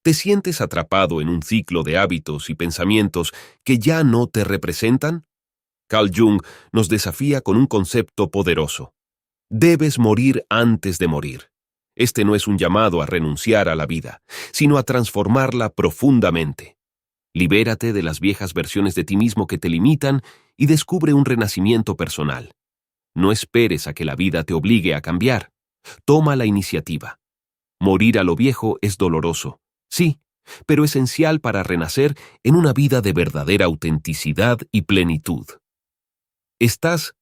¿Te sientes atrapado en un ciclo de hábitos y pensamientos que ya no te representan? Carl Jung nos desafía con un concepto poderoso. Debes morir antes de morir. Este no es un llamado a renunciar a la vida, sino a transformarla profundamente. Libérate de las viejas versiones de ti mismo que te limitan y descubre un renacimiento personal. No esperes a que la vida te obligue a cambiar. Toma la iniciativa. Morir a lo viejo es doloroso, sí, pero esencial para renacer en una vida de verdadera autenticidad y plenitud. ¿Estás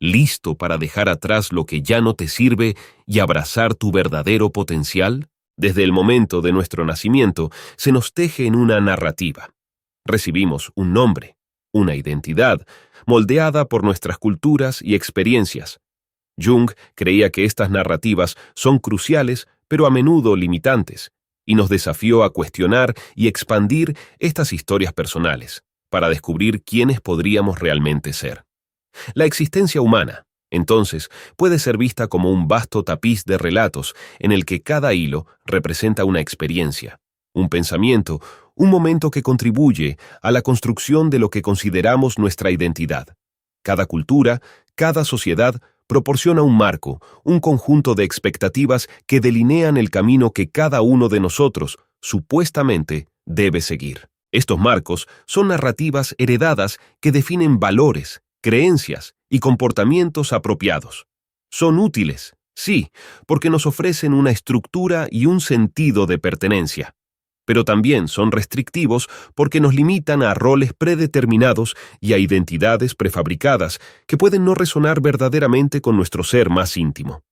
listo para dejar atrás lo que ya no te sirve y abrazar tu verdadero potencial? Desde el momento de nuestro nacimiento, se nos teje en una narrativa. Recibimos un nombre, una identidad, moldeada por nuestras culturas y experiencias. Jung creía que estas narrativas son cruciales, pero a menudo limitantes, y nos desafió a cuestionar y expandir estas historias personales, para descubrir quiénes podríamos realmente ser. La existencia humana, entonces, puede ser vista como un vasto tapiz de relatos en el que cada hilo representa una experiencia, un pensamiento, un momento que contribuye a la construcción de lo que consideramos nuestra identidad. Cada cultura, cada sociedad proporciona un marco, un conjunto de expectativas que delinean el camino que cada uno de nosotros, supuestamente, debe seguir. Estos marcos son narrativas heredadas que definen valores, creencias y comportamientos apropiados. Son útiles, sí, porque nos ofrecen una estructura y un sentido de pertenencia. Pero también son restrictivos porque nos limitan a roles predeterminados y a identidades prefabricadas que pueden no resonar verdaderamente con nuestro ser más íntimo.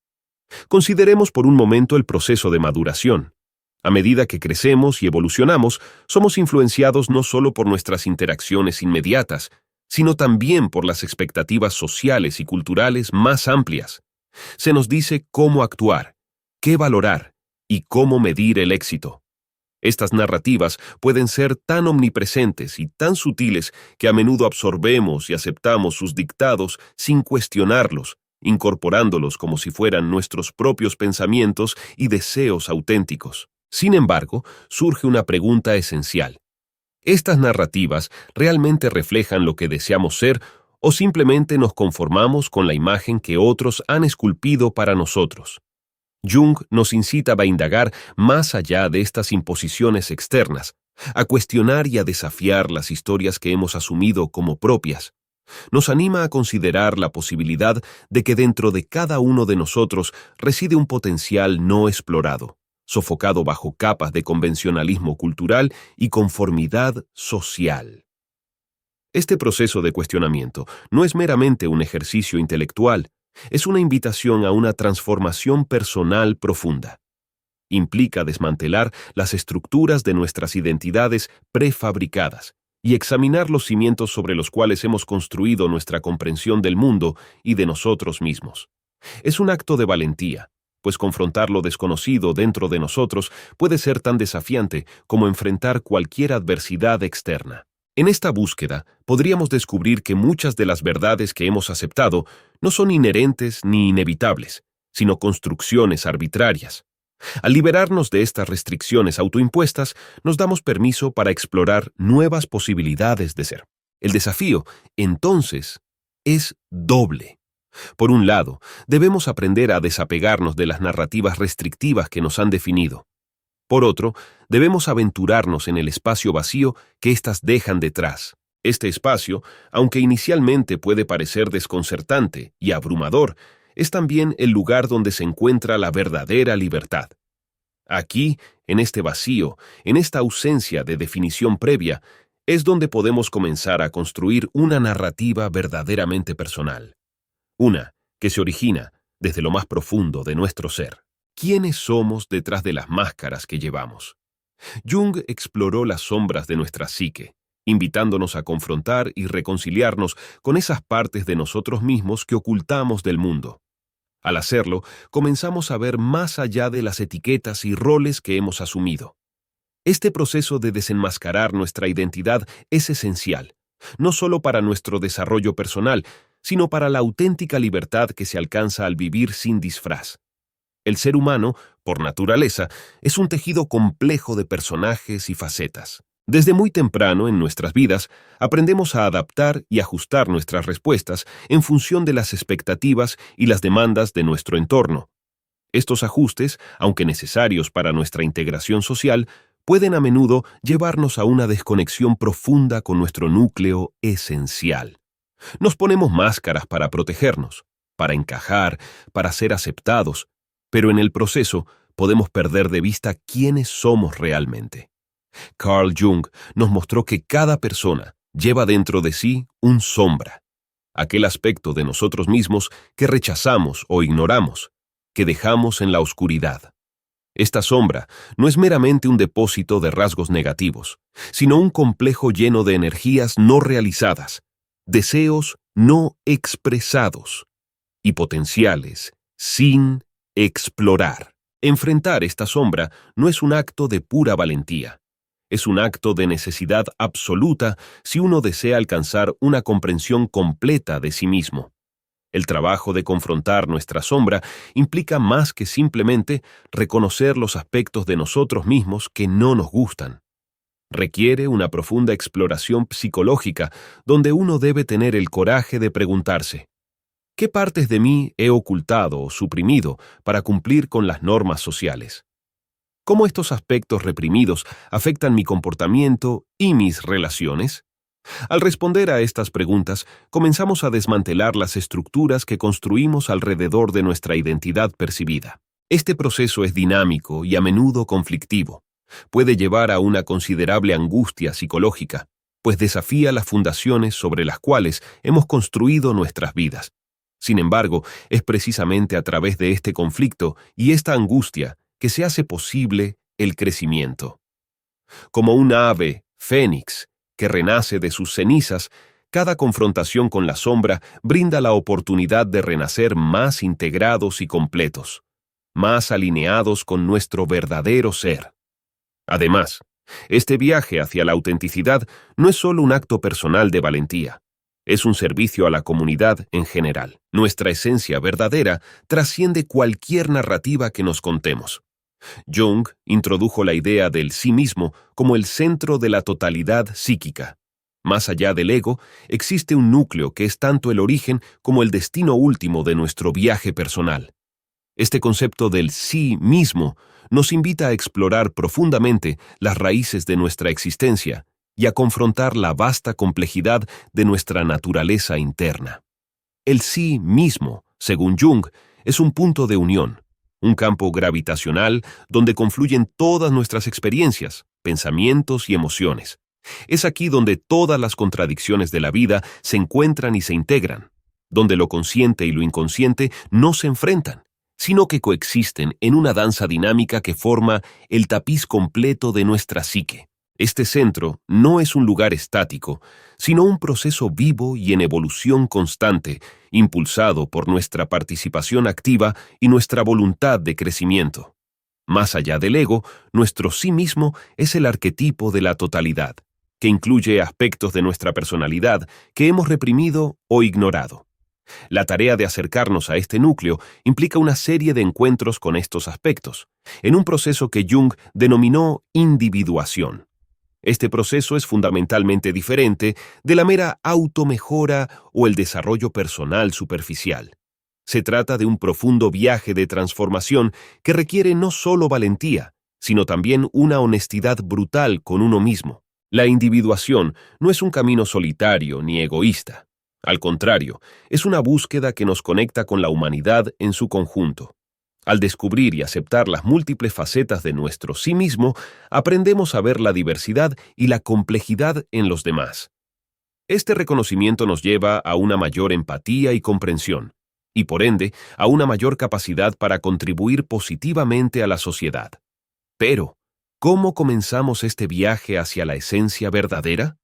Consideremos por un momento el proceso de maduración. A medida que crecemos y evolucionamos, somos influenciados no solo por nuestras interacciones inmediatas, sino también por las expectativas sociales y culturales más amplias. Se nos dice cómo actuar, qué valorar y cómo medir el éxito. Estas narrativas pueden ser tan omnipresentes y tan sutiles que a menudo absorbemos y aceptamos sus dictados sin cuestionarlos, incorporándolos como si fueran nuestros propios pensamientos y deseos auténticos. Sin embargo, surge una pregunta esencial. ¿Estas narrativas realmente reflejan lo que deseamos ser o simplemente nos conformamos con la imagen que otros han esculpido para nosotros? Jung nos incita a indagar más allá de estas imposiciones externas, a cuestionar y a desafiar las historias que hemos asumido como propias. Nos anima a considerar la posibilidad de que dentro de cada uno de nosotros reside un potencial no explorado, sofocado bajo capas de convencionalismo cultural y conformidad social. Este proceso de cuestionamiento no es meramente un ejercicio intelectual, es una invitación a una transformación personal profunda. Implica desmantelar las estructuras de nuestras identidades prefabricadas y examinar los cimientos sobre los cuales hemos construido nuestra comprensión del mundo y de nosotros mismos. Es un acto de valentía, pues confrontar lo desconocido dentro de nosotros puede ser tan desafiante como enfrentar cualquier adversidad externa. En esta búsqueda, podríamos descubrir que muchas de las verdades que hemos aceptado no son inherentes ni inevitables, sino construcciones arbitrarias. Al liberarnos de estas restricciones autoimpuestas, nos damos permiso para explorar nuevas posibilidades de ser. El desafío, entonces, es doble. Por un lado, debemos aprender a desapegarnos de las narrativas restrictivas que nos han definido. Por otro, debemos aventurarnos en el espacio vacío que éstas dejan detrás. Este espacio, aunque inicialmente puede parecer desconcertante y abrumador, es también el lugar donde se encuentra la verdadera libertad. Aquí, en este vacío, en esta ausencia de definición previa, es donde podemos comenzar a construir una narrativa verdaderamente personal. Una que se origina desde lo más profundo de nuestro ser. ¿Quiénes somos detrás de las máscaras que llevamos? Jung exploró las sombras de nuestra psique, invitándonos a confrontar y reconciliarnos con esas partes de nosotros mismos que ocultamos del mundo. Al hacerlo, comenzamos a ver más allá de las etiquetas y roles que hemos asumido. Este proceso de desenmascarar nuestra identidad es esencial, no solo para nuestro desarrollo personal, sino para la auténtica libertad que se alcanza al vivir sin disfraz. El ser humano, por naturaleza, es un tejido complejo de personajes y facetas. Desde muy temprano en nuestras vidas, aprendemos a adaptar y ajustar nuestras respuestas en función de las expectativas y las demandas de nuestro entorno. Estos ajustes, aunque necesarios para nuestra integración social, pueden a menudo llevarnos a una desconexión profunda con nuestro núcleo esencial. Nos ponemos máscaras para protegernos, para encajar, para ser aceptados, pero en el proceso podemos perder de vista quiénes somos realmente. Carl Jung nos mostró que cada persona lleva dentro de sí un sombra, aquel aspecto de nosotros mismos que rechazamos o ignoramos, que dejamos en la oscuridad. Esta sombra no es meramente un depósito de rasgos negativos, sino un complejo lleno de energías no realizadas, deseos no expresados y potenciales sin explorar. Enfrentar esta sombra no es un acto de pura valentía. Es un acto de necesidad absoluta si uno desea alcanzar una comprensión completa de sí mismo. El trabajo de confrontar nuestra sombra implica más que simplemente reconocer los aspectos de nosotros mismos que no nos gustan. Requiere una profunda exploración psicológica donde uno debe tener el coraje de preguntarse: ¿qué partes de mí he ocultado o suprimido para cumplir con las normas sociales? ¿Cómo estos aspectos reprimidos afectan mi comportamiento y mis relaciones? Al responder a estas preguntas, comenzamos a desmantelar las estructuras que construimos alrededor de nuestra identidad percibida. Este proceso es dinámico y a menudo conflictivo. Puede llevar a una considerable angustia psicológica, pues desafía las fundaciones sobre las cuales hemos construido nuestras vidas. Sin embargo, es precisamente a través de este conflicto y esta angustia que se hace posible el crecimiento. Como un ave fénix que renace de sus cenizas, cada confrontación con la sombra brinda la oportunidad de renacer más integrados y completos, más alineados con nuestro verdadero ser. Además, este viaje hacia la autenticidad no es solo un acto personal de valentía, es un servicio a la comunidad en general. Nuestra esencia verdadera trasciende cualquier narrativa que nos contemos. Jung introdujo la idea del sí mismo como el centro de la totalidad psíquica. Más allá del ego, existe un núcleo que es tanto el origen como el destino último de nuestro viaje personal. Este concepto del sí mismo nos invita a explorar profundamente las raíces de nuestra existencia y a confrontar la vasta complejidad de nuestra naturaleza interna. El sí mismo, según Jung, es un punto de unión, un campo gravitacional donde confluyen todas nuestras experiencias, pensamientos y emociones. Es aquí donde todas las contradicciones de la vida se encuentran y se integran, donde lo consciente y lo inconsciente no se enfrentan, sino que coexisten en una danza dinámica que forma el tapiz completo de nuestra psique. Este centro no es un lugar estático, sino un proceso vivo y en evolución constante, impulsado por nuestra participación activa y nuestra voluntad de crecimiento. Más allá del ego, nuestro sí mismo es el arquetipo de la totalidad, que incluye aspectos de nuestra personalidad que hemos reprimido o ignorado. La tarea de acercarnos a este núcleo implica una serie de encuentros con estos aspectos, en un proceso que Jung denominó individuación. Este proceso es fundamentalmente diferente de la mera automejora o el desarrollo personal superficial. Se trata de un profundo viaje de transformación que requiere no solo valentía, sino también una honestidad brutal con uno mismo. La individuación no es un camino solitario ni egoísta. Al contrario, es una búsqueda que nos conecta con la humanidad en su conjunto. Al descubrir y aceptar las múltiples facetas de nuestro sí mismo, aprendemos a ver la diversidad y la complejidad en los demás. Este reconocimiento nos lleva a una mayor empatía y comprensión, y por ende, a una mayor capacidad para contribuir positivamente a la sociedad. Pero, ¿cómo comenzamos este viaje hacia la esencia verdadera?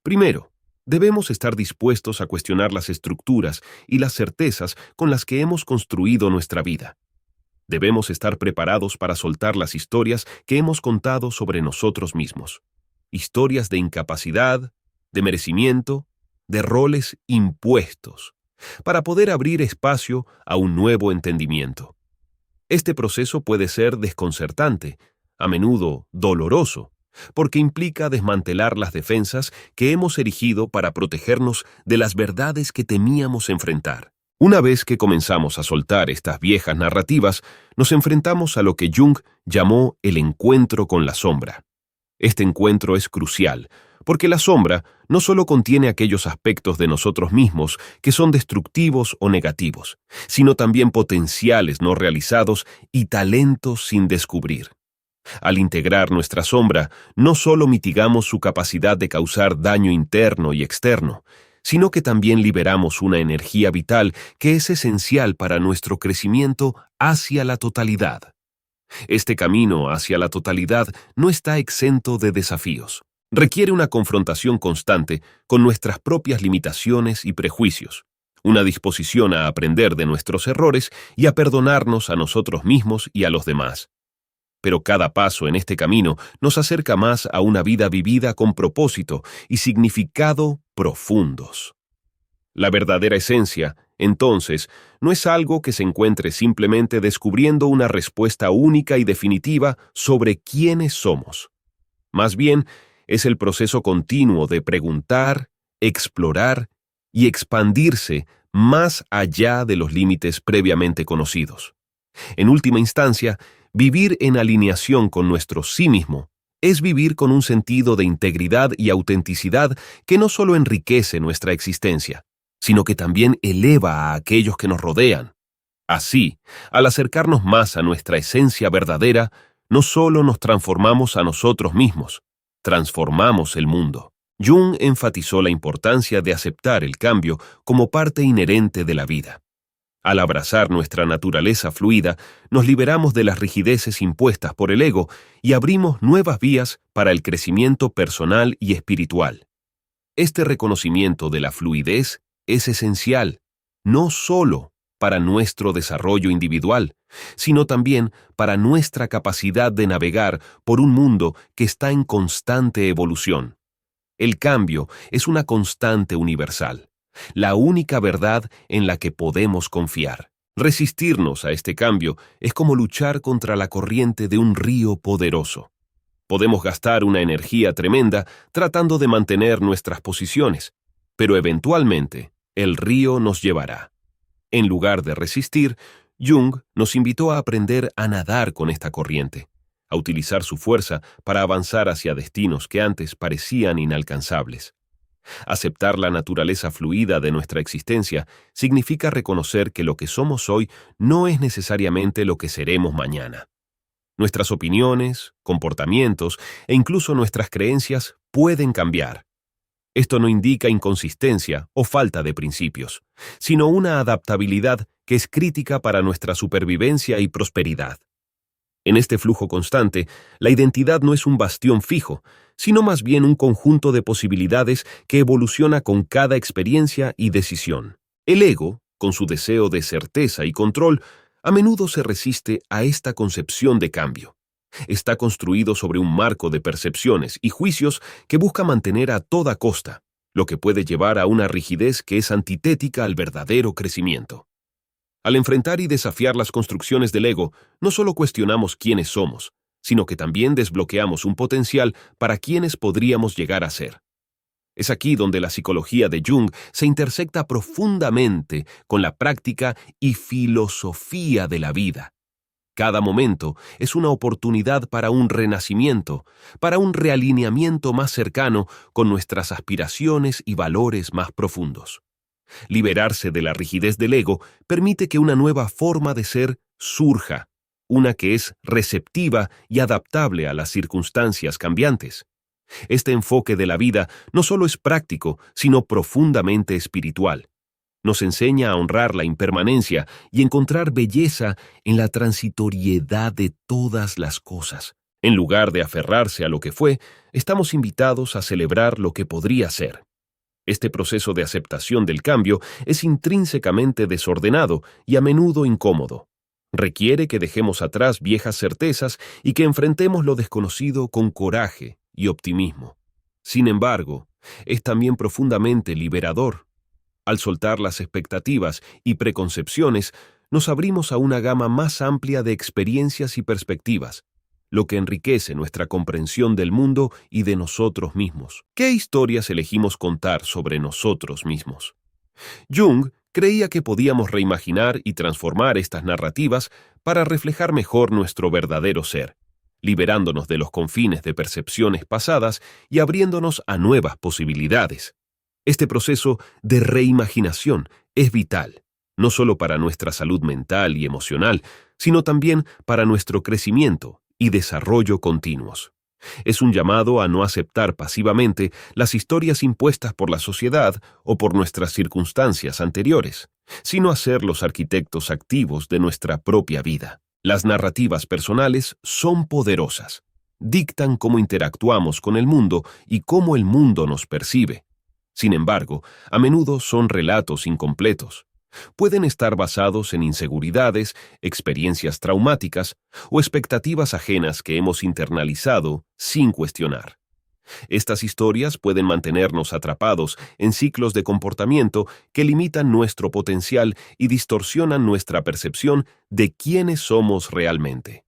Primero, debemos estar dispuestos a cuestionar las estructuras y las certezas con las que hemos construido nuestra vida. Debemos estar preparados para soltar las historias que hemos contado sobre nosotros mismos. Historias de incapacidad, de merecimiento, de roles impuestos, para poder abrir espacio a un nuevo entendimiento. Este proceso puede ser desconcertante, a menudo doloroso, porque implica desmantelar las defensas que hemos erigido para protegernos de las verdades que temíamos enfrentar. Una vez que comenzamos a soltar estas viejas narrativas, nos enfrentamos a lo que Jung llamó el encuentro con la sombra. Este encuentro es crucial, porque la sombra no solo contiene aquellos aspectos de nosotros mismos que son destructivos o negativos, sino también potenciales no realizados y talentos sin descubrir. Al integrar nuestra sombra, no solo mitigamos su capacidad de causar daño interno y externo, sino que también liberamos una energía vital que es esencial para nuestro crecimiento hacia la totalidad. Este camino hacia la totalidad no está exento de desafíos. Requiere una confrontación constante con nuestras propias limitaciones y prejuicios, una disposición a aprender de nuestros errores y a perdonarnos a nosotros mismos y a los demás. Pero cada paso en este camino nos acerca más a una vida vivida con propósito y significado profundos. La verdadera esencia, entonces, no es algo que se encuentre simplemente descubriendo una respuesta única y definitiva sobre quiénes somos. Más bien, es el proceso continuo de preguntar, explorar y expandirse más allá de los límites previamente conocidos. En última instancia, vivir en alineación con nuestro sí mismo es vivir con un sentido de integridad y autenticidad que no solo enriquece nuestra existencia, sino que también eleva a aquellos que nos rodean. Así, al acercarnos más a nuestra esencia verdadera, no solo nos transformamos a nosotros mismos, transformamos el mundo. Jung enfatizó la importancia de aceptar el cambio como parte inherente de la vida. Al abrazar nuestra naturaleza fluida, nos liberamos de las rigideces impuestas por el ego y abrimos nuevas vías para el crecimiento personal y espiritual. Este reconocimiento de la fluidez es esencial, no solo para nuestro desarrollo individual, sino también para nuestra capacidad de navegar por un mundo que está en constante evolución. El cambio es una constante universal, la única verdad en la que podemos confiar. Resistirnos a este cambio es como luchar contra la corriente de un río poderoso. Podemos gastar una energía tremenda tratando de mantener nuestras posiciones, pero eventualmente el río nos llevará. En lugar de resistir, Jung nos invitó a aprender a nadar con esta corriente, a utilizar su fuerza para avanzar hacia destinos que antes parecían inalcanzables. Aceptar la naturaleza fluida de nuestra existencia significa reconocer que lo que somos hoy no es necesariamente lo que seremos mañana. Nuestras opiniones, comportamientos e incluso nuestras creencias pueden cambiar. Esto no indica inconsistencia o falta de principios, sino una adaptabilidad que es crítica para nuestra supervivencia y prosperidad. En este flujo constante, la identidad no es un bastión fijo, sino más bien un conjunto de posibilidades que evoluciona con cada experiencia y decisión. El ego, con su deseo de certeza y control, a menudo se resiste a esta concepción de cambio. Está construido sobre un marco de percepciones y juicios que busca mantener a toda costa, lo que puede llevar a una rigidez que es antitética al verdadero crecimiento. Al enfrentar y desafiar las construcciones del ego, no solo cuestionamos quiénes somos, sino que también desbloqueamos un potencial para quienes podríamos llegar a ser. Es aquí donde la psicología de Jung se intersecta profundamente con la práctica y filosofía de la vida. Cada momento es una oportunidad para un renacimiento, para un realineamiento más cercano con nuestras aspiraciones y valores más profundos. Liberarse de la rigidez del ego permite que una nueva forma de ser surja, una que es receptiva y adaptable a las circunstancias cambiantes. Este enfoque de la vida no solo es práctico, sino profundamente espiritual. Nos enseña a honrar la impermanencia y encontrar belleza en la transitoriedad de todas las cosas. En lugar de aferrarse a lo que fue, estamos invitados a celebrar lo que podría ser. Este proceso de aceptación del cambio es intrínsecamente desordenado y a menudo incómodo. Requiere que dejemos atrás viejas certezas y que enfrentemos lo desconocido con coraje y optimismo. Sin embargo, es también profundamente liberador. Al soltar las expectativas y preconcepciones, nos abrimos a una gama más amplia de experiencias y perspectivas, lo que enriquece nuestra comprensión del mundo y de nosotros mismos. ¿Qué historias elegimos contar sobre nosotros mismos? Jung creía que podíamos reimaginar y transformar estas narrativas para reflejar mejor nuestro verdadero ser, liberándonos de los confines de percepciones pasadas y abriéndonos a nuevas posibilidades. Este proceso de reimaginación es vital, no solo para nuestra salud mental y emocional, sino también para nuestro crecimiento y desarrollo continuos. Es un llamado a no aceptar pasivamente las historias impuestas por la sociedad o por nuestras circunstancias anteriores, sino a ser los arquitectos activos de nuestra propia vida. Las narrativas personales son poderosas. Dictan cómo interactuamos con el mundo y cómo el mundo nos percibe. Sin embargo, a menudo son relatos incompletos. Pueden estar basados en inseguridades, experiencias traumáticas o expectativas ajenas que hemos internalizado sin cuestionar. Estas historias pueden mantenernos atrapados en ciclos de comportamiento que limitan nuestro potencial y distorsionan nuestra percepción de quiénes somos realmente.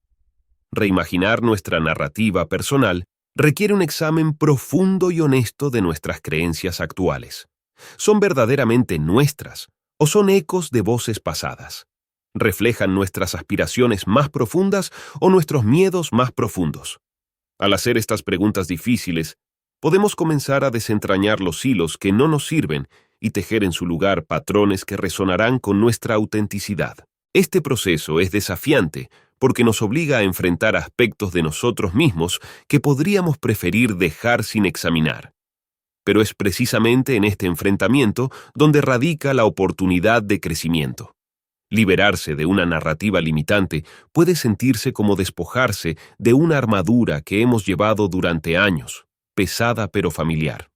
Reimaginar nuestra narrativa personal requiere un examen profundo y honesto de nuestras creencias actuales. ¿Son verdaderamente nuestras o son ecos de voces pasadas? ¿Reflejan nuestras aspiraciones más profundas o nuestros miedos más profundos? Al hacer estas preguntas difíciles, podemos comenzar a desentrañar los hilos que no nos sirven y tejer en su lugar patrones que resonarán con nuestra autenticidad. Este proceso es desafiante porque nos obliga a enfrentar aspectos de nosotros mismos que podríamos preferir dejar sin examinar. Pero es precisamente en este enfrentamiento donde radica la oportunidad de crecimiento. Liberarse de una narrativa limitante puede sentirse como despojarse de una armadura que hemos llevado durante años, pesada pero familiar.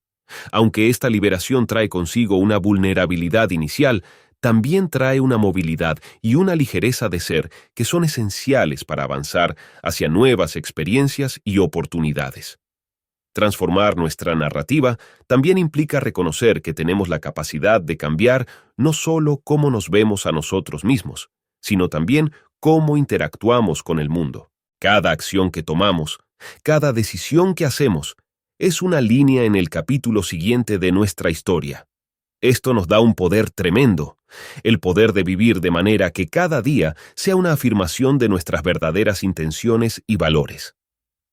Aunque esta liberación trae consigo una vulnerabilidad inicial, también trae una movilidad y una ligereza de ser que son esenciales para avanzar hacia nuevas experiencias y oportunidades. Transformar nuestra narrativa también implica reconocer que tenemos la capacidad de cambiar no solo cómo nos vemos a nosotros mismos, sino también cómo interactuamos con el mundo. Cada acción que tomamos, cada decisión que hacemos, es una línea en el capítulo siguiente de nuestra historia. Esto nos da un poder tremendo, el poder de vivir de manera que cada día sea una afirmación de nuestras verdaderas intenciones y valores.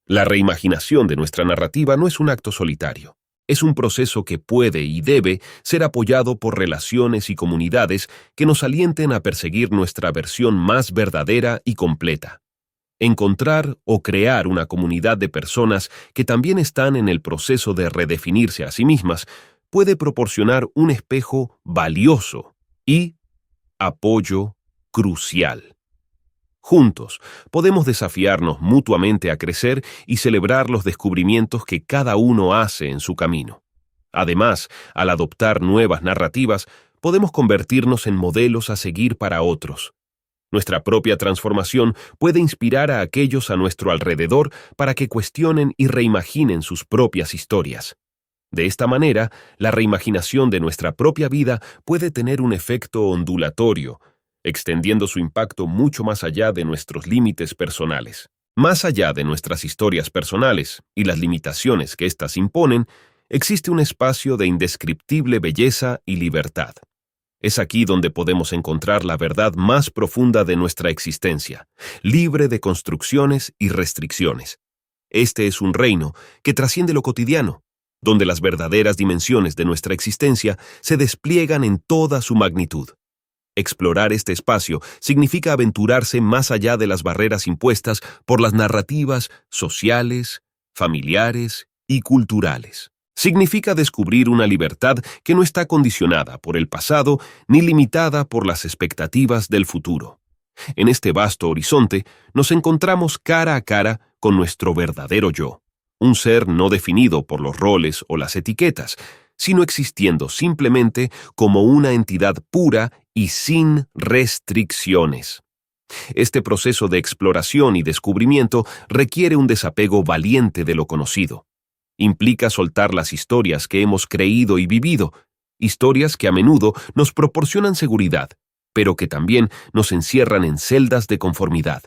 La reimaginación de nuestra narrativa no es un acto solitario. Es un proceso que puede y debe ser apoyado por relaciones y comunidades que nos alienten a perseguir nuestra versión más verdadera y completa. Encontrar o crear una comunidad de personas que también están en el proceso de redefinirse a sí mismas puede proporcionar un espejo valioso y apoyo crucial. Juntos, podemos desafiarnos mutuamente a crecer y celebrar los descubrimientos que cada uno hace en su camino. Además, al adoptar nuevas narrativas, podemos convertirnos en modelos a seguir para otros. Nuestra propia transformación puede inspirar a aquellos a nuestro alrededor para que cuestionen y reimaginen sus propias historias. De esta manera, la reimaginación de nuestra propia vida puede tener un efecto ondulatorio, extendiendo su impacto mucho más allá de nuestros límites personales. Más allá de nuestras historias personales y las limitaciones que éstas imponen, existe un espacio de indescriptible belleza y libertad. Es aquí donde podemos encontrar la verdad más profunda de nuestra existencia, libre de construcciones y restricciones. Este es un reino que trasciende lo cotidiano, donde las verdaderas dimensiones de nuestra existencia se despliegan en toda su magnitud. Explorar este espacio significa aventurarse más allá de las barreras impuestas por las narrativas sociales, familiares y culturales. Significa descubrir una libertad que no está condicionada por el pasado ni limitada por las expectativas del futuro. En este vasto horizonte nos encontramos cara a cara con nuestro verdadero yo, un ser no definido por los roles o las etiquetas, sino existiendo simplemente como una entidad pura y sin restricciones. Este proceso de exploración y descubrimiento requiere un desapego valiente de lo conocido. Implica soltar las historias que hemos creído y vivido, historias que a menudo nos proporcionan seguridad, pero que también nos encierran en celdas de conformidad.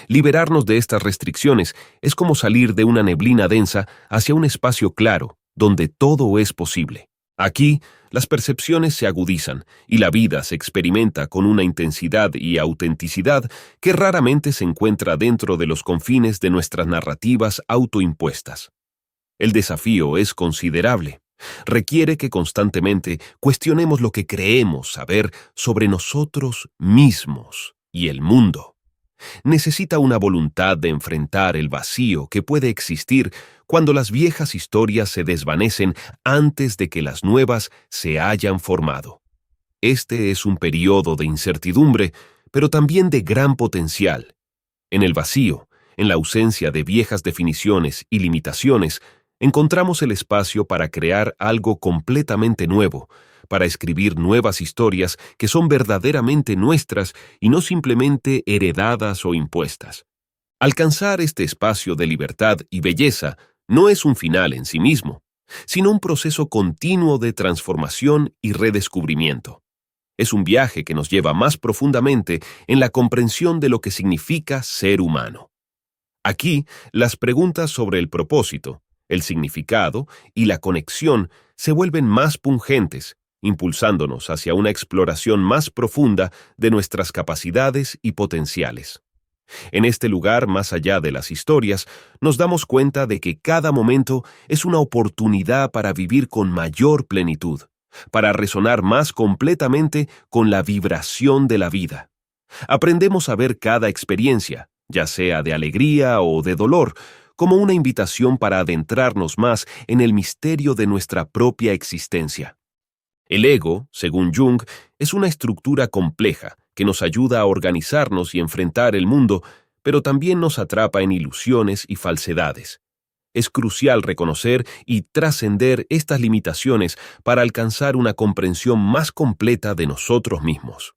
Liberarnos de estas restricciones es como salir de una neblina densa hacia un espacio claro, donde todo es posible. Aquí, las percepciones se agudizan y la vida se experimenta con una intensidad y autenticidad que raramente se encuentra dentro de los confines de nuestras narrativas autoimpuestas. El desafío es considerable. Requiere que constantemente cuestionemos lo que creemos saber sobre nosotros mismos y el mundo. Necesita una voluntad de enfrentar el vacío que puede existir cuando las viejas historias se desvanecen antes de que las nuevas se hayan formado. Este es un periodo de incertidumbre, pero también de gran potencial. En el vacío, en la ausencia de viejas definiciones y limitaciones, encontramos el espacio para crear algo completamente nuevo, para escribir nuevas historias que son verdaderamente nuestras y no simplemente heredadas o impuestas. Alcanzar este espacio de libertad y belleza no es un final en sí mismo, sino un proceso continuo de transformación y redescubrimiento. Es un viaje que nos lleva más profundamente en la comprensión de lo que significa ser humano. Aquí, las preguntas sobre el propósito, el significado y la conexión se vuelven más pungentes, impulsándonos hacia una exploración más profunda de nuestras capacidades y potenciales. En este lugar, más allá de las historias, nos damos cuenta de que cada momento es una oportunidad para vivir con mayor plenitud, para resonar más completamente con la vibración de la vida. Aprendemos a ver cada experiencia, ya sea de alegría o de dolor, como una invitación para adentrarnos más en el misterio de nuestra propia existencia. El ego, según Jung, es una estructura compleja que nos ayuda a organizarnos y enfrentar el mundo, pero también nos atrapa en ilusiones y falsedades. Es crucial reconocer y trascender estas limitaciones para alcanzar una comprensión más completa de nosotros mismos.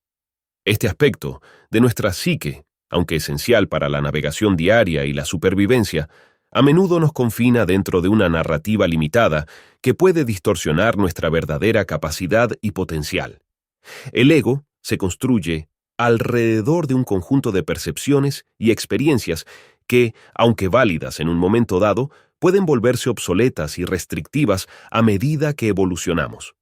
Este aspecto de nuestra psique, aunque esencial para la navegación diaria y la supervivencia, a menudo nos confina dentro de una narrativa limitada que puede distorsionar nuestra verdadera capacidad y potencial. El ego se construye alrededor de un conjunto de percepciones y experiencias que, aunque válidas en un momento dado, pueden volverse obsoletas y restrictivas a medida que evolucionamos.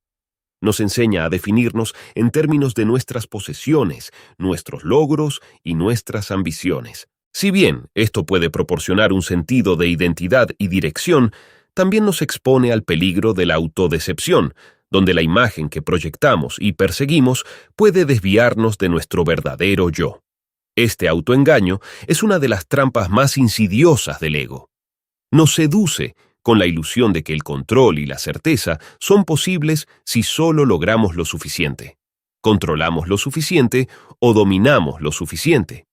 Nos enseña a definirnos en términos de nuestras posesiones, nuestros logros y nuestras ambiciones. Si bien esto puede proporcionar un sentido de identidad y dirección, también nos expone al peligro de la autodecepción, donde la imagen que proyectamos y perseguimos puede desviarnos de nuestro verdadero yo. Este autoengaño es una de las trampas más insidiosas del ego. Nos seduce con la ilusión de que el control y la certeza son posibles si solo logramos lo suficiente, controlamos lo suficiente o dominamos lo suficiente.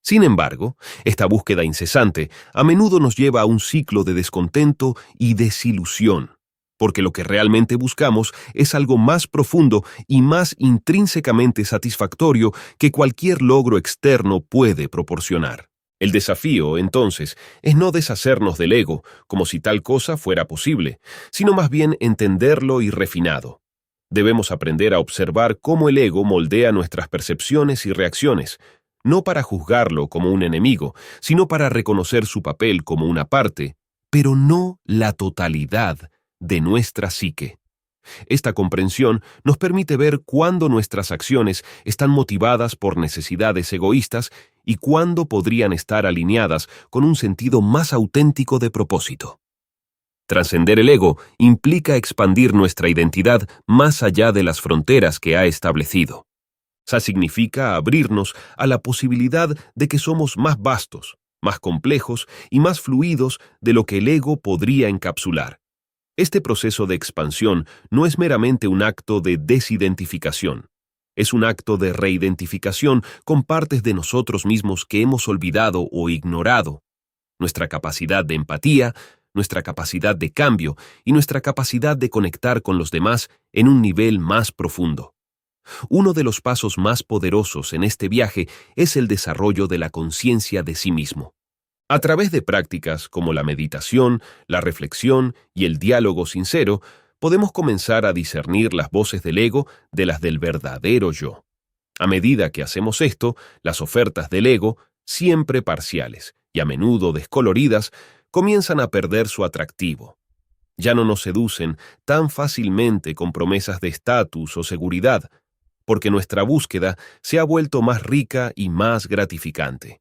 Sin embargo, esta búsqueda incesante a menudo nos lleva a un ciclo de descontento y desilusión, porque lo que realmente buscamos es algo más profundo y más intrínsecamente satisfactorio que cualquier logro externo puede proporcionar. El desafío, entonces, es no deshacernos del ego como si tal cosa fuera posible, sino más bien entenderlo y refinado. Debemos aprender a observar cómo el ego moldea nuestras percepciones y reacciones, no para juzgarlo como un enemigo, sino para reconocer su papel como una parte, pero no la totalidad de nuestra psique. Esta comprensión nos permite ver cuándo nuestras acciones están motivadas por necesidades egoístas y cuándo podrían estar alineadas con un sentido más auténtico de propósito. Trascender el ego implica expandir nuestra identidad más allá de las fronteras que ha establecido. Significa abrirnos a la posibilidad de que somos más vastos, más complejos y más fluidos de lo que el ego podría encapsular. Este proceso de expansión no es meramente un acto de desidentificación. Es un acto de reidentificación con partes de nosotros mismos que hemos olvidado o ignorado. Nuestra capacidad de empatía, nuestra capacidad de cambio y nuestra capacidad de conectar con los demás en un nivel más profundo. Uno de los pasos más poderosos en este viaje es el desarrollo de la conciencia de sí mismo. A través de prácticas como la meditación, la reflexión y el diálogo sincero, podemos comenzar a discernir las voces del ego de las del verdadero yo. A medida que hacemos esto, las ofertas del ego, siempre parciales y a menudo descoloridas, comienzan a perder su atractivo. Ya no nos seducen tan fácilmente con promesas de estatus o seguridad, porque nuestra búsqueda se ha vuelto más rica y más gratificante.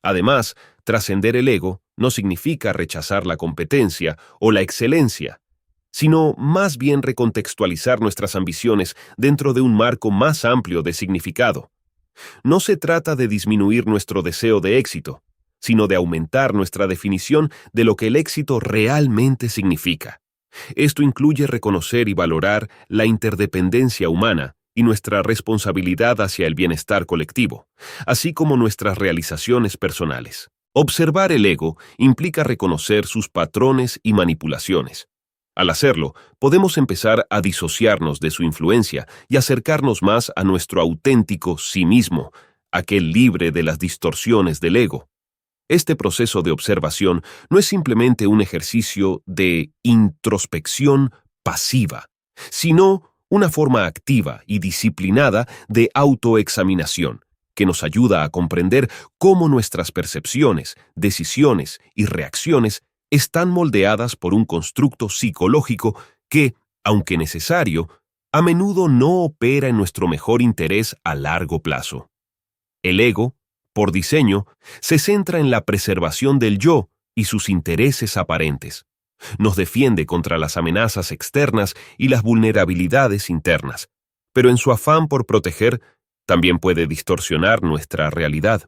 Además, trascender el ego no significa rechazar la competencia o la excelencia, sino más bien recontextualizar nuestras ambiciones dentro de un marco más amplio de significado. No se trata de disminuir nuestro deseo de éxito, sino de aumentar nuestra definición de lo que el éxito realmente significa. Esto incluye reconocer y valorar la interdependencia humana y nuestra responsabilidad hacia el bienestar colectivo, así como nuestras realizaciones personales. Observar el ego implica reconocer sus patrones y manipulaciones. Al hacerlo, podemos empezar a disociarnos de su influencia y acercarnos más a nuestro auténtico sí mismo, aquel libre de las distorsiones del ego. Este proceso de observación no es simplemente un ejercicio de introspección pasiva, sino una forma activa y disciplinada de autoexaminación, que nos ayuda a comprender cómo nuestras percepciones, decisiones y reacciones están moldeadas por un constructo psicológico que, aunque necesario, a menudo no opera en nuestro mejor interés a largo plazo. El ego, por diseño, se centra en la preservación del yo y sus intereses aparentes. Nos defiende contra las amenazas externas y las vulnerabilidades internas, pero en su afán por proteger, también puede distorsionar nuestra realidad.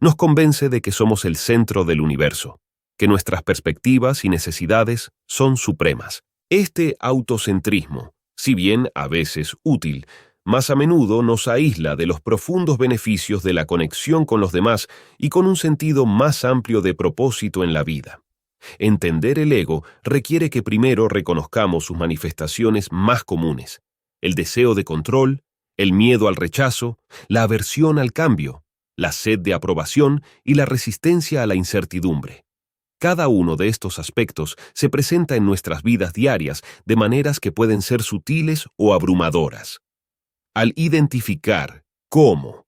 Nos convence de que somos el centro del universo, que nuestras perspectivas y necesidades son supremas. Este autocentrismo, si bien a veces útil, más a menudo nos aísla de los profundos beneficios de la conexión con los demás y con un sentido más amplio de propósito en la vida. Entender el ego requiere que primero reconozcamos sus manifestaciones más comunes: el deseo de control, el miedo al rechazo, la aversión al cambio, la sed de aprobación y la resistencia a la incertidumbre. Cada uno de estos aspectos se presenta en nuestras vidas diarias de maneras que pueden ser sutiles o abrumadoras. Al identificar cómo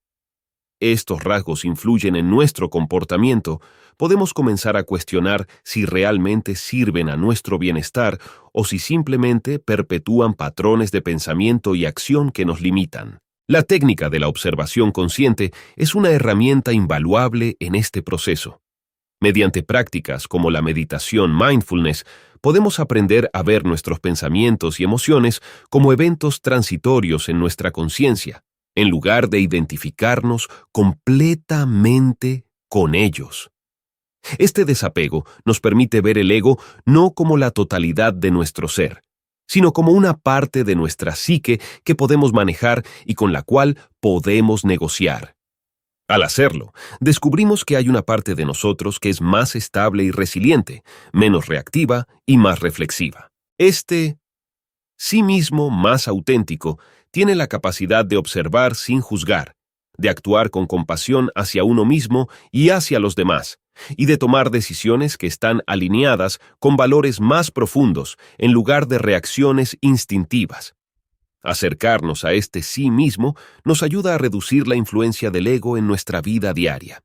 estos rasgos influyen en nuestro comportamiento, podemos comenzar a cuestionar si realmente sirven a nuestro bienestar o si simplemente perpetúan patrones de pensamiento y acción que nos limitan. La técnica de la observación consciente es una herramienta invaluable en este proceso. Mediante prácticas como la meditación mindfulness, podemos aprender a ver nuestros pensamientos y emociones como eventos transitorios en nuestra conciencia, en lugar de identificarnos completamente con ellos. Este desapego nos permite ver el ego no como la totalidad de nuestro ser, sino como una parte de nuestra psique que podemos manejar y con la cual podemos negociar. Al hacerlo, descubrimos que hay una parte de nosotros que es más estable y resiliente, menos reactiva y más reflexiva. Este sí mismo más auténtico tiene la capacidad de observar sin juzgar, de actuar con compasión hacia uno mismo y hacia los demás, y de tomar decisiones que están alineadas con valores más profundos en lugar de reacciones instintivas. Acercarnos a este sí mismo nos ayuda a reducir la influencia del ego en nuestra vida diaria.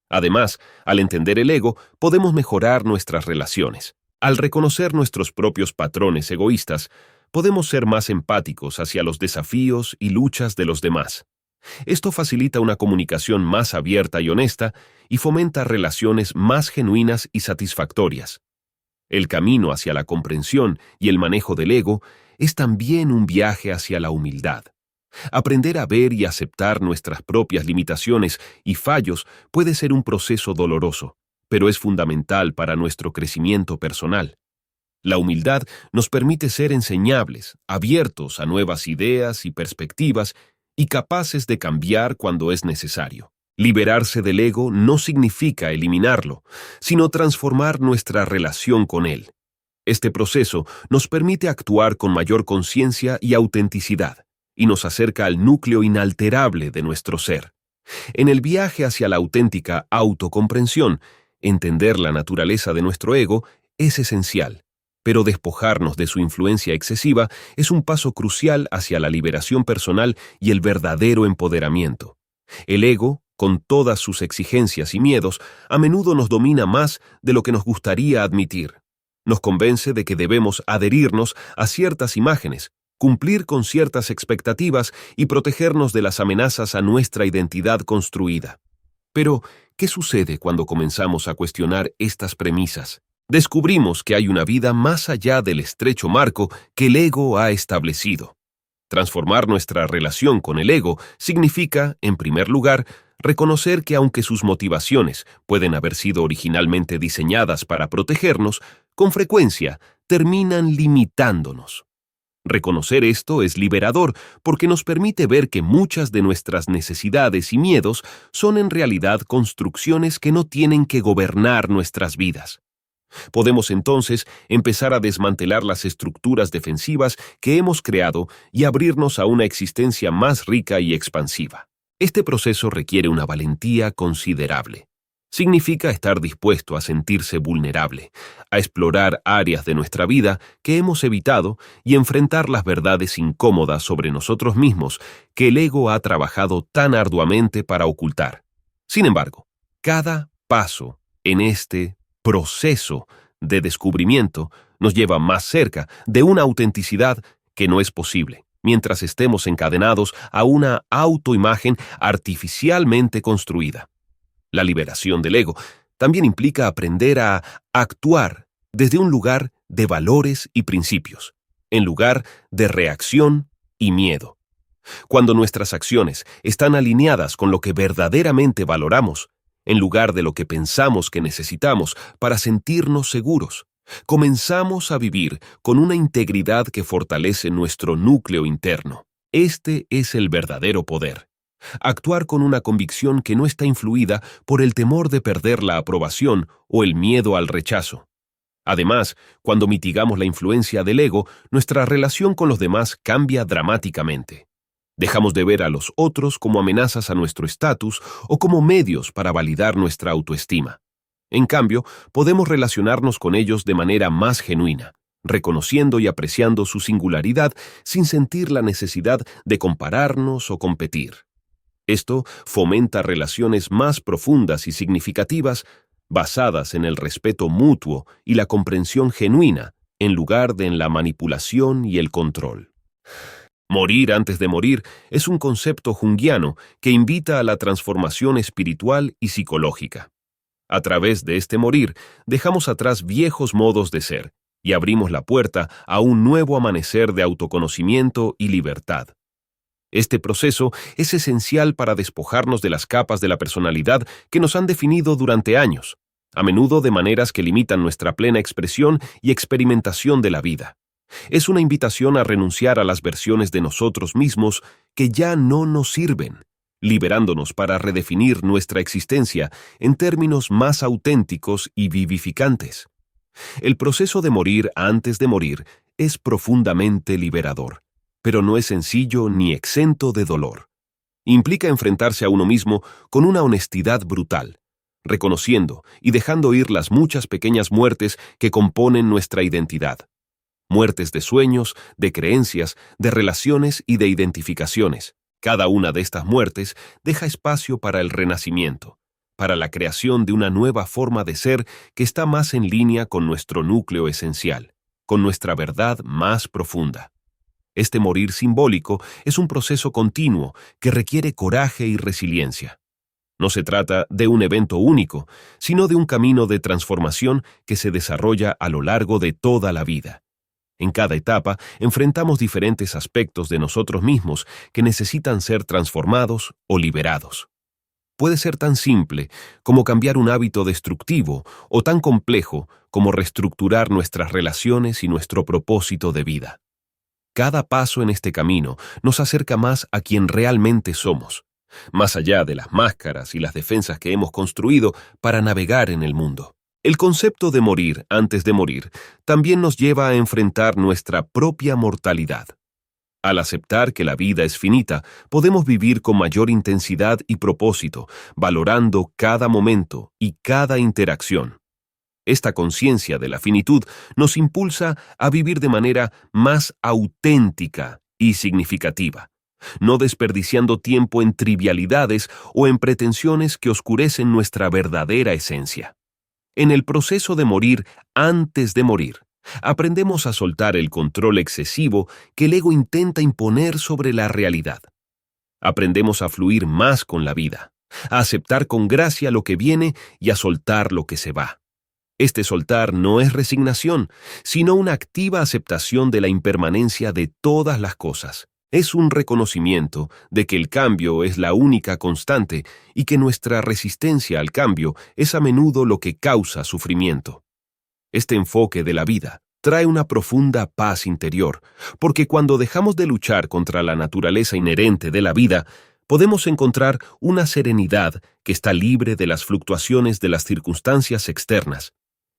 Además, al entender el ego, podemos mejorar nuestras relaciones. Al reconocer nuestros propios patrones egoístas, podemos ser más empáticos hacia los desafíos y luchas de los demás. Esto facilita una comunicación más abierta y honesta y fomenta relaciones más genuinas y satisfactorias. El camino hacia la comprensión y el manejo del ego es también un viaje hacia la humildad. Aprender a ver y aceptar nuestras propias limitaciones y fallos puede ser un proceso doloroso, pero es fundamental para nuestro crecimiento personal. La humildad nos permite ser enseñables, abiertos a nuevas ideas y perspectivas y capaces de cambiar cuando es necesario. Liberarse del ego no significa eliminarlo, sino transformar nuestra relación con él. Este proceso nos permite actuar con mayor conciencia y autenticidad, y nos acerca al núcleo inalterable de nuestro ser. En el viaje hacia la auténtica autocomprensión, entender la naturaleza de nuestro ego es esencial. Pero despojarnos de su influencia excesiva es un paso crucial hacia la liberación personal y el verdadero empoderamiento. El ego, con todas sus exigencias y miedos, a menudo nos domina más de lo que nos gustaría admitir. Nos convence de que debemos adherirnos a ciertas imágenes, cumplir con ciertas expectativas y protegernos de las amenazas a nuestra identidad construida. Pero, ¿qué sucede cuando comenzamos a cuestionar estas premisas? Descubrimos que hay una vida más allá del estrecho marco que el ego ha establecido. Transformar nuestra relación con el ego significa, en primer lugar, reconocer que aunque sus motivaciones pueden haber sido originalmente diseñadas para protegernos, con frecuencia terminan limitándonos. Reconocer esto es liberador porque nos permite ver que muchas de nuestras necesidades y miedos son en realidad construcciones que no tienen que gobernar nuestras vidas. Podemos entonces empezar a desmantelar las estructuras defensivas que hemos creado y abrirnos a una existencia más rica y expansiva. Este proceso requiere una valentía considerable. Significa estar dispuesto a sentirse vulnerable, a explorar áreas de nuestra vida que hemos evitado y enfrentar las verdades incómodas sobre nosotros mismos que el ego ha trabajado tan arduamente para ocultar. Sin embargo, cada paso en este proceso de descubrimiento nos lleva más cerca de una autenticidad que no es posible, mientras estemos encadenados a una autoimagen artificialmente construida. La liberación del ego también implica aprender a actuar desde un lugar de valores y principios, en lugar de reacción y miedo. Cuando nuestras acciones están alineadas con lo que verdaderamente valoramos, en lugar de lo que pensamos que necesitamos para sentirnos seguros, comenzamos a vivir con una integridad que fortalece nuestro núcleo interno. Este es el verdadero poder. Actuar con una convicción que no está influida por el temor de perder la aprobación o el miedo al rechazo. Además, cuando mitigamos la influencia del ego, nuestra relación con los demás cambia dramáticamente. Dejamos de ver a los otros como amenazas a nuestro estatus o como medios para validar nuestra autoestima. En cambio, podemos relacionarnos con ellos de manera más genuina, reconociendo y apreciando su singularidad sin sentir la necesidad de compararnos o competir. Esto fomenta relaciones más profundas y significativas, basadas en el respeto mutuo y la comprensión genuina, en lugar de en la manipulación y el control. Morir antes de morir es un concepto junguiano que invita a la transformación espiritual y psicológica. A través de este morir, dejamos atrás viejos modos de ser y abrimos la puerta a un nuevo amanecer de autoconocimiento y libertad. Este proceso es esencial para despojarnos de las capas de la personalidad que nos han definido durante años, a menudo de maneras que limitan nuestra plena expresión y experimentación de la vida. Es una invitación a renunciar a las versiones de nosotros mismos que ya no nos sirven, liberándonos para redefinir nuestra existencia en términos más auténticos y vivificantes. El proceso de morir antes de morir es profundamente liberador, pero no es sencillo ni exento de dolor. Implica enfrentarse a uno mismo con una honestidad brutal, reconociendo y dejando ir las muchas pequeñas muertes que componen nuestra identidad. Muertes de sueños, de creencias, de relaciones y de identificaciones. Cada una de estas muertes deja espacio para el renacimiento, para la creación de una nueva forma de ser que está más en línea con nuestro núcleo esencial, con nuestra verdad más profunda. Este morir simbólico es un proceso continuo que requiere coraje y resiliencia. No se trata de un evento único, sino de un camino de transformación que se desarrolla a lo largo de toda la vida. En cada etapa enfrentamos diferentes aspectos de nosotros mismos que necesitan ser transformados o liberados. Puede ser tan simple como cambiar un hábito destructivo o tan complejo como reestructurar nuestras relaciones y nuestro propósito de vida. Cada paso en este camino nos acerca más a quien realmente somos, más allá de las máscaras y las defensas que hemos construido para navegar en el mundo. El concepto de morir antes de morir también nos lleva a enfrentar nuestra propia mortalidad. Al aceptar que la vida es finita, podemos vivir con mayor intensidad y propósito, valorando cada momento y cada interacción. Esta conciencia de la finitud nos impulsa a vivir de manera más auténtica y significativa, no desperdiciando tiempo en trivialidades o en pretensiones que oscurecen nuestra verdadera esencia. En el proceso de morir antes de morir, aprendemos a soltar el control excesivo que el ego intenta imponer sobre la realidad. Aprendemos a fluir más con la vida, a aceptar con gracia lo que viene y a soltar lo que se va. Este soltar no es resignación, sino una activa aceptación de la impermanencia de todas las cosas. Es un reconocimiento de que el cambio es la única constante y que nuestra resistencia al cambio es a menudo lo que causa sufrimiento. Este enfoque de la vida trae una profunda paz interior, porque cuando dejamos de luchar contra la naturaleza inherente de la vida, podemos encontrar una serenidad que está libre de las fluctuaciones de las circunstancias externas.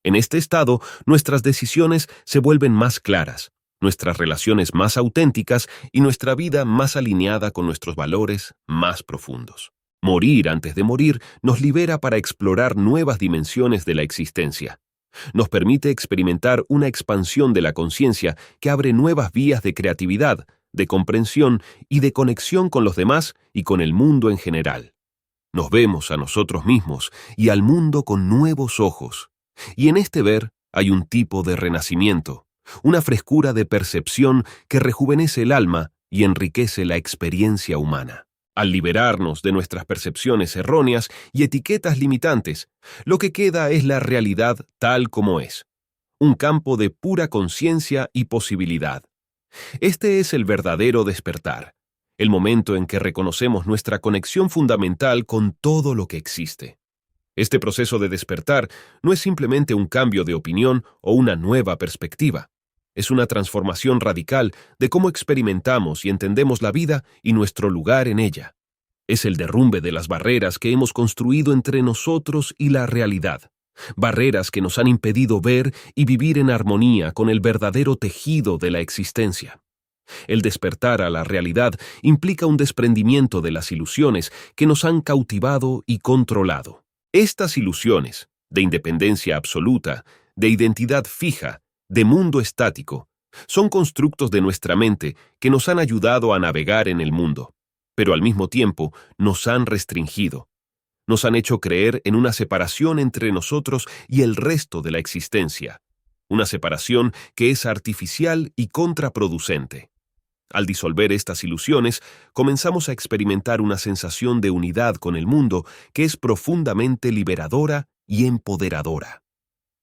En este estado, nuestras decisiones se vuelven más claras, nuestras relaciones más auténticas y nuestra vida más alineada con nuestros valores más profundos. Morir antes de morir nos libera para explorar nuevas dimensiones de la existencia. Nos permite experimentar una expansión de la conciencia que abre nuevas vías de creatividad, de comprensión y de conexión con los demás y con el mundo en general. Nos vemos a nosotros mismos y al mundo con nuevos ojos. Y en este ver hay un tipo de renacimiento, una frescura de percepción que rejuvenece el alma y enriquece la experiencia humana. Al liberarnos de nuestras percepciones erróneas y etiquetas limitantes, lo que queda es la realidad tal como es, un campo de pura conciencia y posibilidad. Este es el verdadero despertar, el momento en que reconocemos nuestra conexión fundamental con todo lo que existe. Este proceso de despertar no es simplemente un cambio de opinión o una nueva perspectiva. Es una transformación radical de cómo experimentamos y entendemos la vida y nuestro lugar en ella. Es el derrumbe de las barreras que hemos construido entre nosotros y la realidad. Barreras que nos han impedido ver y vivir en armonía con el verdadero tejido de la existencia. El despertar a la realidad implica un desprendimiento de las ilusiones que nos han cautivado y controlado. Estas ilusiones, de independencia absoluta, de identidad fija, de mundo estático, son constructos de nuestra mente que nos han ayudado a navegar en el mundo, pero al mismo tiempo nos han restringido. Nos han hecho creer en una separación entre nosotros y el resto de la existencia, una separación que es artificial y contraproducente. Al disolver estas ilusiones, comenzamos a experimentar una sensación de unidad con el mundo que es profundamente liberadora y empoderadora.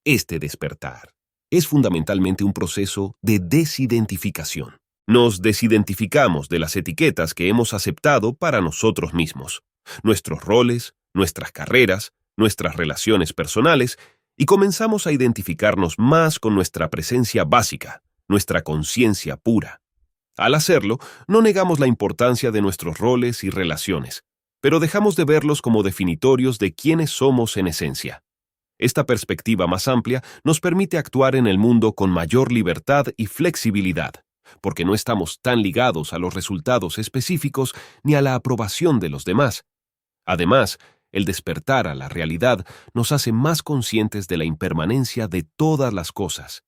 Este despertar es fundamentalmente un proceso de desidentificación. Nos desidentificamos de las etiquetas que hemos aceptado para nosotros mismos, nuestros roles, nuestras carreras, nuestras relaciones personales, y comenzamos a identificarnos más con nuestra presencia básica, nuestra conciencia pura. Al hacerlo, no negamos la importancia de nuestros roles y relaciones, pero dejamos de verlos como definitorios de quiénes somos en esencia. Esta perspectiva más amplia nos permite actuar en el mundo con mayor libertad y flexibilidad, porque no estamos tan ligados a los resultados específicos ni a la aprobación de los demás. Además, el despertar a la realidad nos hace más conscientes de la impermanencia de todas las cosas.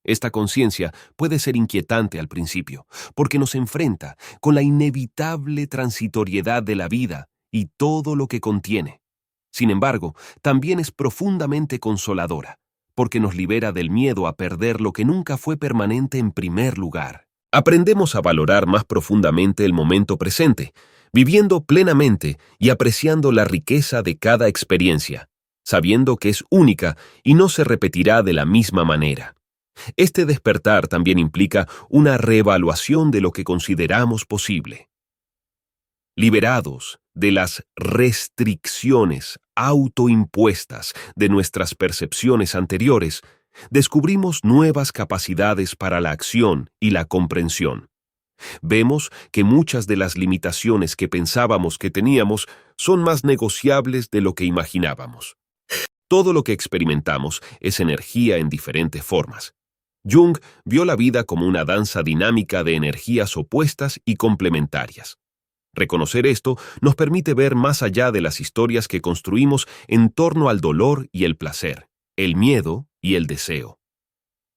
Esta conciencia puede ser inquietante al principio, porque nos enfrenta con la inevitable transitoriedad de la vida y todo lo que contiene. Sin embargo, también es profundamente consoladora, porque nos libera del miedo a perder lo que nunca fue permanente en primer lugar. Aprendemos a valorar más profundamente el momento presente, viviendo plenamente y apreciando la riqueza de cada experiencia, sabiendo que es única y no se repetirá de la misma manera. Este despertar también implica una reevaluación de lo que consideramos posible. Liberados de las restricciones autoimpuestas de nuestras percepciones anteriores, descubrimos nuevas capacidades para la acción y la comprensión. Vemos que muchas de las limitaciones que pensábamos que teníamos son más negociables de lo que imaginábamos. Todo lo que experimentamos es energía en diferentes formas. Jung vio la vida como una danza dinámica de energías opuestas y complementarias. Reconocer esto nos permite ver más allá de las historias que construimos en torno al dolor y el placer, el miedo y el deseo.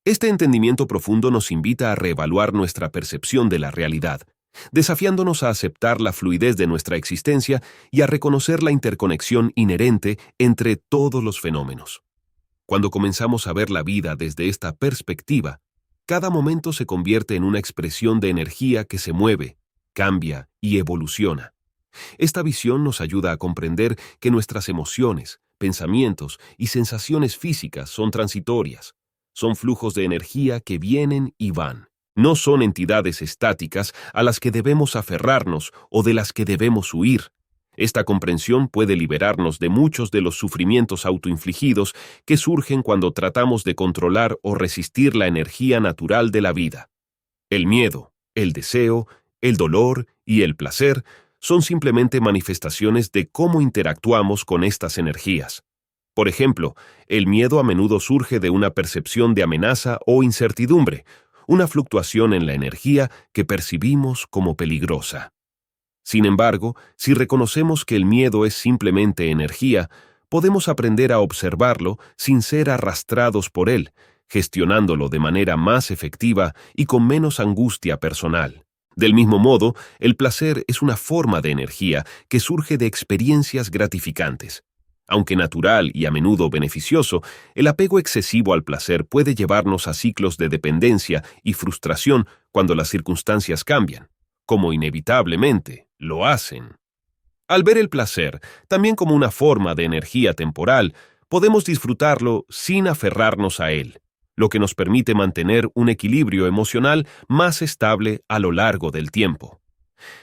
Este entendimiento profundo nos invita a reevaluar nuestra percepción de la realidad, desafiándonos a aceptar la fluidez de nuestra existencia y a reconocer la interconexión inherente entre todos los fenómenos. Cuando comenzamos a ver la vida desde esta perspectiva, cada momento se convierte en una expresión de energía que se mueve, cambia y evoluciona. Esta visión nos ayuda a comprender que nuestras emociones, pensamientos y sensaciones físicas son transitorias. Son flujos de energía que vienen y van. No son entidades estáticas a las que debemos aferrarnos o de las que debemos huir. Esta comprensión puede liberarnos de muchos de los sufrimientos autoinfligidos que surgen cuando tratamos de controlar o resistir la energía natural de la vida. El miedo, el deseo, el dolor y el placer son simplemente manifestaciones de cómo interactuamos con estas energías. Por ejemplo, el miedo a menudo surge de una percepción de amenaza o incertidumbre, una fluctuación en la energía que percibimos como peligrosa. Sin embargo, si reconocemos que el miedo es simplemente energía, podemos aprender a observarlo sin ser arrastrados por él, gestionándolo de manera más efectiva y con menos angustia personal. Del mismo modo, el placer es una forma de energía que surge de experiencias gratificantes. Aunque natural y a menudo beneficioso, el apego excesivo al placer puede llevarnos a ciclos de dependencia y frustración cuando las circunstancias cambian, como inevitablemente lo hacen. Al ver el placer también como una forma de energía temporal, podemos disfrutarlo sin aferrarnos a él, lo que nos permite mantener un equilibrio emocional más estable a lo largo del tiempo.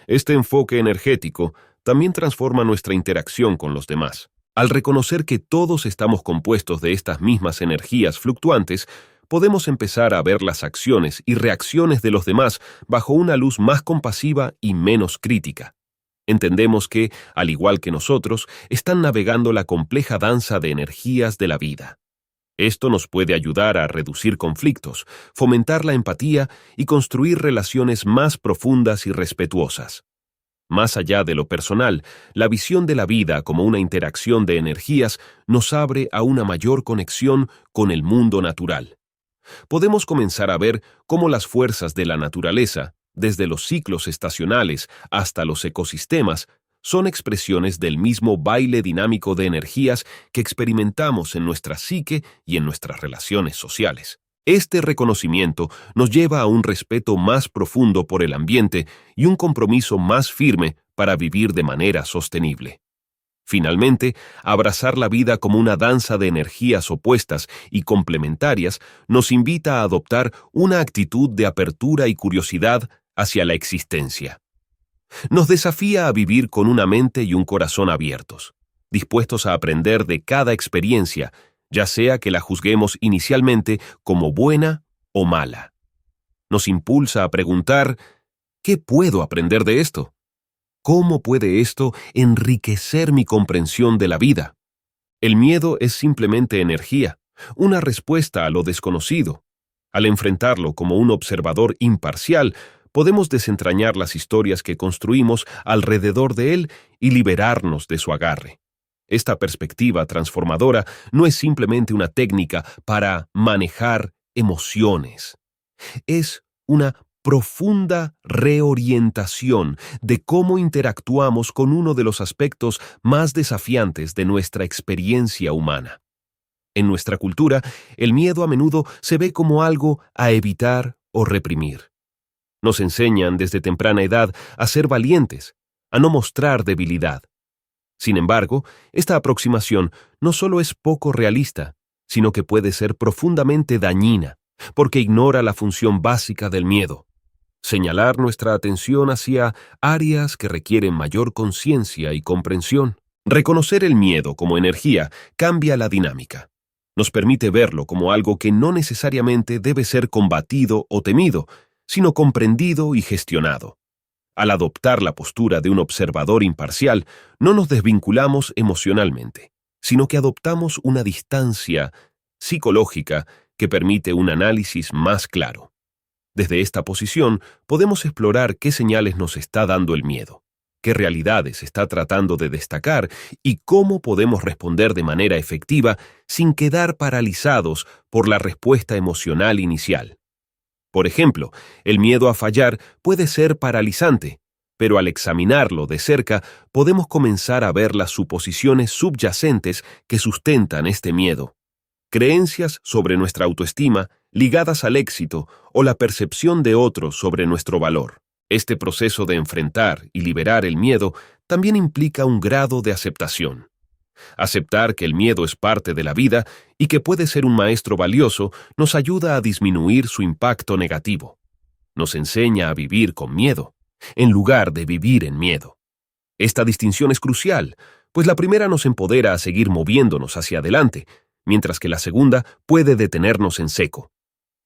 Este enfoque energético también transforma nuestra interacción con los demás. Al reconocer que todos estamos compuestos de estas mismas energías fluctuantes, podemos empezar a ver las acciones y reacciones de los demás bajo una luz más compasiva y menos crítica. Entendemos que, al igual que nosotros, están navegando la compleja danza de energías de la vida. Esto nos puede ayudar a reducir conflictos, fomentar la empatía y construir relaciones más profundas y respetuosas. Más allá de lo personal, la visión de la vida como una interacción de energías nos abre a una mayor conexión con el mundo natural. Podemos comenzar a ver cómo las fuerzas de la naturaleza, desde los ciclos estacionales hasta los ecosistemas, son expresiones del mismo baile dinámico de energías que experimentamos en nuestra psique y en nuestras relaciones sociales. Este reconocimiento nos lleva a un respeto más profundo por el ambiente y un compromiso más firme para vivir de manera sostenible. Finalmente, abrazar la vida como una danza de energías opuestas y complementarias nos invita a adoptar una actitud de apertura y curiosidad hacia la existencia. Nos desafía a vivir con una mente y un corazón abiertos, dispuestos a aprender de cada experiencia, ya sea que la juzguemos inicialmente como buena o mala. Nos impulsa a preguntar, ¿qué puedo aprender de esto? ¿Cómo puede esto enriquecer mi comprensión de la vida? El miedo es simplemente energía, una respuesta a lo desconocido. Al enfrentarlo como un observador imparcial, podemos desentrañar las historias que construimos alrededor de él y liberarnos de su agarre. Esta perspectiva transformadora no es simplemente una técnica para manejar emociones. Es una profunda reorientación de cómo interactuamos con uno de los aspectos más desafiantes de nuestra experiencia humana. En nuestra cultura, el miedo a menudo se ve como algo a evitar o reprimir. Nos enseñan desde temprana edad a ser valientes, a no mostrar debilidad. Sin embargo, esta aproximación no solo es poco realista, sino que puede ser profundamente dañina, porque ignora la función básica del miedo: señalar nuestra atención hacia áreas que requieren mayor conciencia y comprensión. Reconocer el miedo como energía cambia la dinámica. Nos permite verlo como algo que no necesariamente debe ser combatido o temido, sino comprendido y gestionado. Al adoptar la postura de un observador imparcial, no nos desvinculamos emocionalmente, sino que adoptamos una distancia psicológica que permite un análisis más claro. Desde esta posición, podemos explorar qué señales nos está dando el miedo. qué realidades está tratando de destacar y cómo podemos responder de manera efectiva sin quedar paralizados por la respuesta emocional inicial. Por ejemplo, el miedo a fallar puede ser paralizante, pero al examinarlo de cerca podemos comenzar a ver las suposiciones subyacentes que sustentan este miedo. Creencias sobre nuestra autoestima ligadas al éxito o la percepción de otros sobre nuestro valor. Este proceso de enfrentar y liberar el miedo también implica un grado de aceptación. Aceptar que el miedo es parte de la vida y que puede ser un maestro valioso nos ayuda a disminuir su impacto negativo. Nos enseña a vivir con miedo, en lugar de vivir en miedo. Esta distinción es crucial, pues la primera nos empodera a seguir moviéndonos hacia adelante, mientras que la segunda puede detenernos en seco.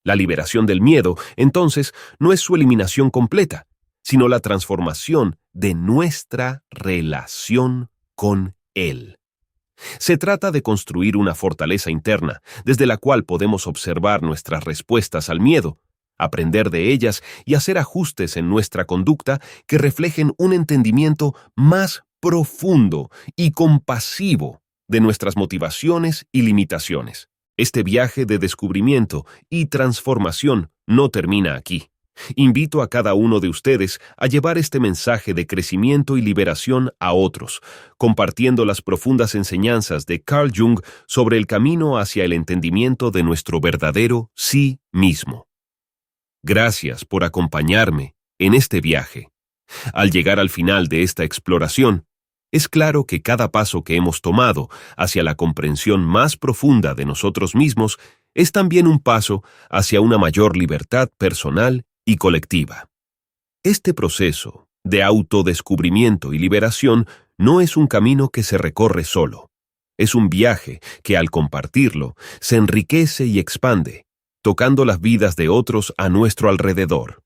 La liberación del miedo, entonces, no es su eliminación completa, sino la transformación de nuestra relación con él. Se trata de construir una fortaleza interna, desde la cual podemos observar nuestras respuestas al miedo, aprender de ellas y hacer ajustes en nuestra conducta que reflejen un entendimiento más profundo y compasivo de nuestras motivaciones y limitaciones. Este viaje de descubrimiento y transformación no termina aquí. Invito a cada uno de ustedes a llevar este mensaje de crecimiento y liberación a otros, compartiendo las profundas enseñanzas de Carl Jung sobre el camino hacia el entendimiento de nuestro verdadero sí mismo. Gracias por acompañarme en este viaje. Al llegar al final de esta exploración, es claro que cada paso que hemos tomado hacia la comprensión más profunda de nosotros mismos es también un paso hacia una mayor libertad personal y colectiva. Este proceso de autodescubrimiento y liberación no es un camino que se recorre solo. Es un viaje que, al compartirlo, se enriquece y expande, tocando las vidas de otros a nuestro alrededor.